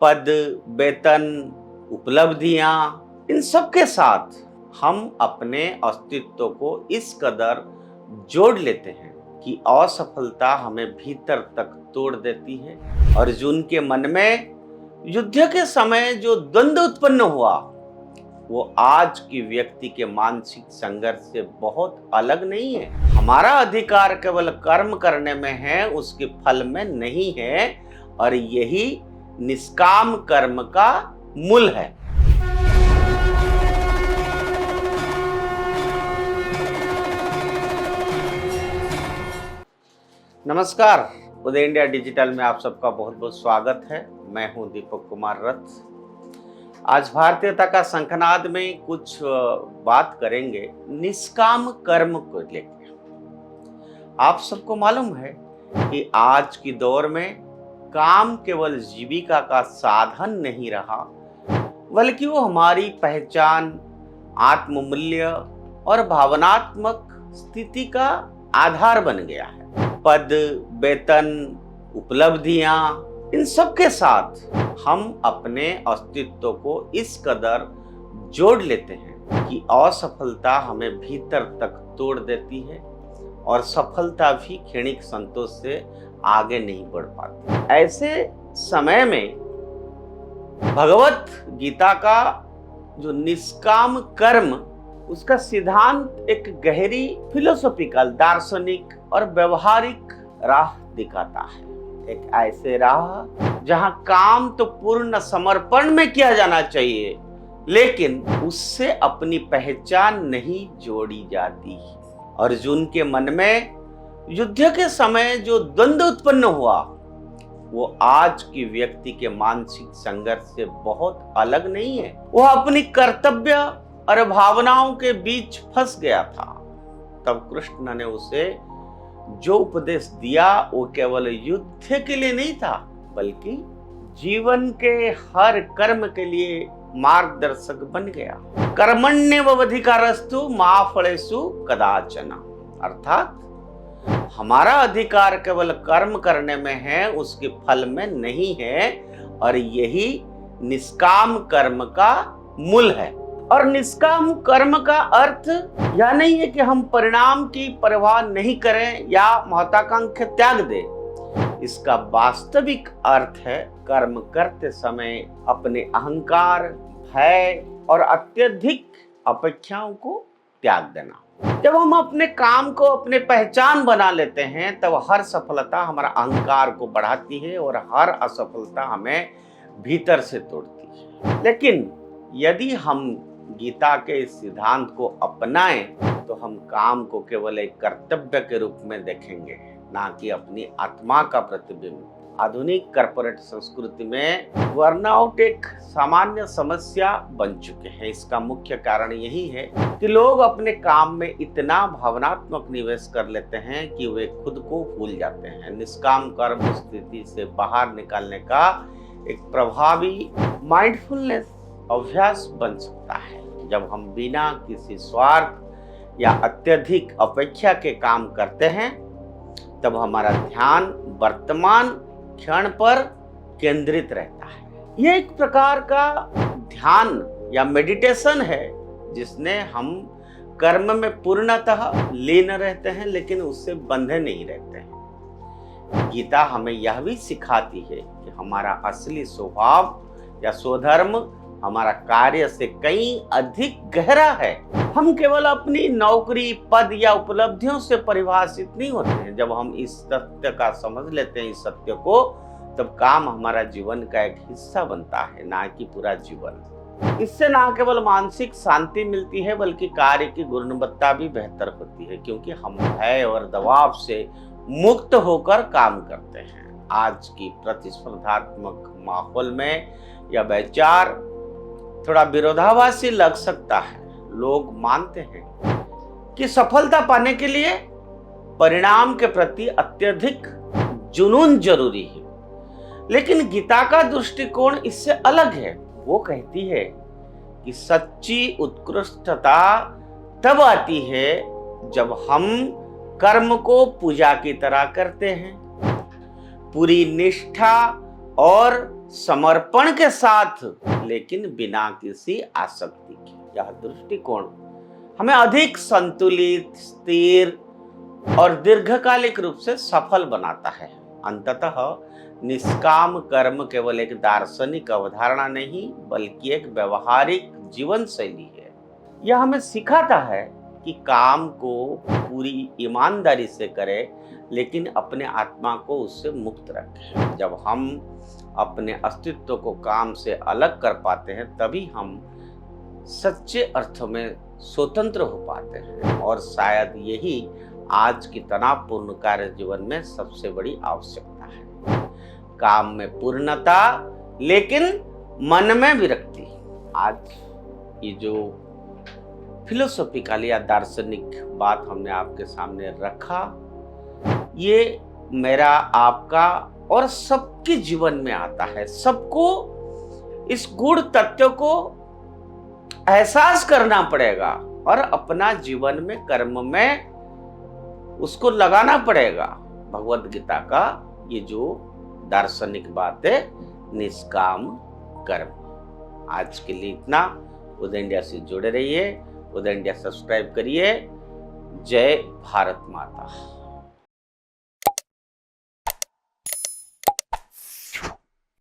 पद, वेतन, उपलब्धियां, इन सब के साथ हम अपने अस्तित्व को इस कदर जोड़ लेते हैं कि असफलता हमें भीतर तक तोड़ देती है। अर्जुन के मन में युद्ध के समय जो द्वंद्व उत्पन्न हुआ वो आज की व्यक्ति के मानसिक संघर्ष से बहुत अलग नहीं है। हमारा अधिकार केवल कर्म करने में है, उसके फल में नहीं है, और यही निष्काम कर्म का मूल है। नमस्कार, उदय इंडिया डिजिटल में आप सबका बहुत बहुत स्वागत है। मैं हूं दीपक कुमार रथ। आज भारतीयता का शंखनाद में कुछ बात करेंगे निष्काम कर्म को लेकर। आप सबको मालूम है कि आज की दौर में काम केवल जीविका का साधन नहीं रहा, बल्कि वो हमारी पहचान, आत्ममूल्य और भावनात्मक स्थिति का आधार बन गया है। पद, वेतन, उपलब्धियां, इन सब के साथ हम अपने अस्तित्व को इस कदर जोड़ लेते हैं कि असफलता हमें भीतर तक तोड़ देती है और सफलता भी क्षणिक संतोष से आगे नहीं बढ़ पाती। ऐसे समय में भगवत गीता का जो निष्काम कर्म, उसका सिद्धांत एक गहरी फिलोसॉफिकल, दार्शनिक और व्यवहारिक राह दिखाता है। एक ऐसे राह जहां काम तो पूर्ण समर्पण में किया जाना चाहिए, लेकिन उससे अपनी पहचान नहीं जोड़ी जाती। अर्जुन के मन में युद्ध के समय जो द्वंद्व उत्पन्न हुआ वो आज की व्यक्ति के मानसिक संघर्ष से बहुत अलग नहीं है। वह अपनी कर्तव्य और भावनाओं के बीच फंस गया था। तब कृष्ण ने उसे जो उपदेश दिया वो केवल युद्ध के लिए नहीं था, बल्कि जीवन के हर कर्म के लिए मार्गदर्शक बन गया। कर्मण्येवाधिकारस्तु मा फलेषु कदाचन, अर्थात हमारा अधिकार केवल कर्म करने में है, उसके फल में नहीं है, और यही निष्काम कर्म का मूल है। और निष्काम कर्म का अर्थ यह नहीं है कि हम परिणाम की परवाह नहीं करें या महत्वाकांक्षा त्याग दें। इसका वास्तविक अर्थ है कर्म करते समय अपने अहंकार, भय और अत्यधिक अपेक्षाओं को त्याग देना। जब हम अपने काम को अपने पहचान बना लेते हैं, तब हर सफलता हमारा अहंकार को बढ़ाती है और हर असफलता हमें भीतर से तोड़ती है। लेकिन यदि हम गीता के इस सिद्धांत को अपनाएं तो हम काम को केवल एक कर्तव्य के रूप में देखेंगे, ना कि अपनी आत्मा का प्रतिबिंब। आधुनिक कॉर्पोरेट संस्कृति में बर्नआउट एक सामान्य समस्या बन चुके हैं। इसका मुख्य कारण यही है कि लोग अपने काम में इतना भावनात्मक निवेश कर लेते हैं कि वे खुद को भूल जाते हैं। निष्काम कर्म स्थिति से बाहर निकालने का एक प्रभावी माइंडफुलनेस अभ्यास बन सकता है। जब हम बिना किसी स्वार्थ या अत्यधिक अपेक्षा के काम करते हैं, तब हमारा ध्यान वर्तमान क्षण पर केंद्रित रहता है। यह एक प्रकार का ध्यान या मेडिटेशन है जिसने हम कर्म में पूर्णतः लीन रहते हैं, लेकिन उससे बंधे नहीं रहते हैं। गीता हमें यह भी सिखाती है कि हमारा असली स्वभाव या स्वधर्म हमारा कार्य से कहीं अधिक गहरा है। हम केवल अपनी नौकरी, पद या उपलब्धियों से परिभाषित नहीं होते हैं। जब हम इस सत्य का समझ लेते हैं, इस सत्य को, तब काम हमारा जीवन का एक हिस्सा बनता है, ना कि पूरा जीवन। इससे ना केवल मानसिक शांति मिलती है, बल्कि कार्य की गुणवत्ता भी बेहतर होती है, क्योंकि हम भय और दबाव से मुक्त होकर काम करते हैं। आज की प्रतिस्पर्धात्मक माहौल में यह विचार थोड़ा विरोधाभासी लग सकता है। लोग मानते हैं कि सफलता पाने के लिए परिणाम के प्रति अत्यधिक जुनून जरूरी है, लेकिन गीता का दृष्टिकोण इससे अलग है। वो कहती है कि सच्ची उत्कृष्टता तब आती है जब हम कर्म को पूजा की तरह करते हैं, पूरी निष्ठा और समर्पण के साथ, लेकिन बिना किसी आसक्ति के। यह दृष्टिकोण हमें अधिक संतुलित, स्थिर और दीर्घकालिक रूप से सफल बनाता है। अंततः निष्काम कर्म केवल एक दार्शनिक अवधारणा नहीं, बल्कि एक व्यवहारिक जीवन शैली है। यह हमें सिखाता है कि काम को पूरी ईमानदारी से करें, लेकिन अपने आत्मा को उससे मुक्त रखें। जब हम अपने अस्तित्व को काम से अलग कर पाते हैं, तभी हम सच्चे अर्थ में स्वतंत्र हो पाते हैं। और शायद यही आज की तनावपूर्ण कार्य जीवन में सबसे बड़ी आवश्यकता है। काम में पूर्णता, लेकिन मन में विरक्ति। आज ये जो फिलोसॉफिकल या दार्शनिक बात हमने आपके सामने रखा, ये मेरा, आपका और सबके जीवन में आता है। सबको इस गूढ़ तथ्य को एहसास करना पड़ेगा और अपना जीवन में, कर्म में उसको लगाना पड़ेगा। भगवत गीता का ये जो दार्शनिक बात है, निष्काम कर्म। आज के लिए इतना। उदय इंडिया से जुड़े रहिए, उदय इंडिया सब्सक्राइब करिए। जय भारत माता।